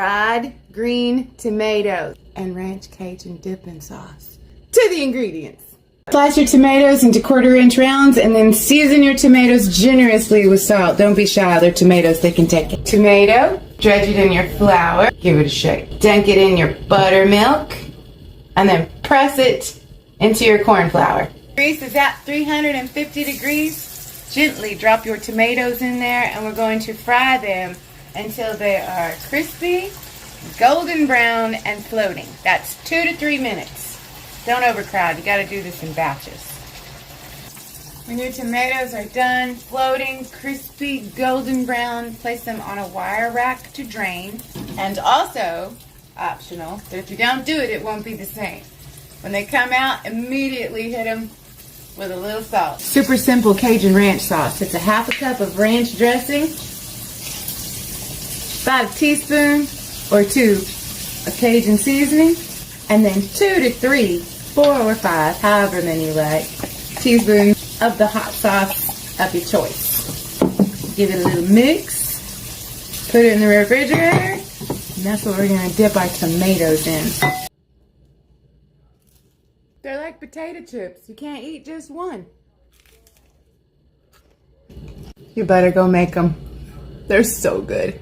fried green tomatoes, and ranch Cajun dipping sauce. To the ingredients. Slice your tomatoes into 1/4-inch rounds and then season your tomatoes generously with salt. Don't be shy, they're tomatoes, they can take it. Tomato, dredge it in your flour, give it a shake. Dunk it in your buttermilk, and then press it into your corn flour. Grease is at 350 degrees. Gently drop your tomatoes in there, and we're going to fry them until they are crispy, golden brown, and floating. That's 2 to 3 minutes. Don't overcrowd. You got to do this in batches. When your tomatoes are done floating, crispy, golden brown, place them on a wire rack to drain. And also, optional, but if you don't do it, it won't be the same. When they come out, immediately hit them with a little salt. Super simple Cajun ranch sauce. It's a 1/2 cup of ranch dressing, about a teaspoon or 2 of Cajun seasoning, and then 2 to 3, 4 or 5, however many you like, teaspoons of the hot sauce of your choice. Give it a little mix, put it in the refrigerator, and that's what we're going to dip our tomatoes in. They're like potato chips. You can't eat just one. You better go make them. They're so good.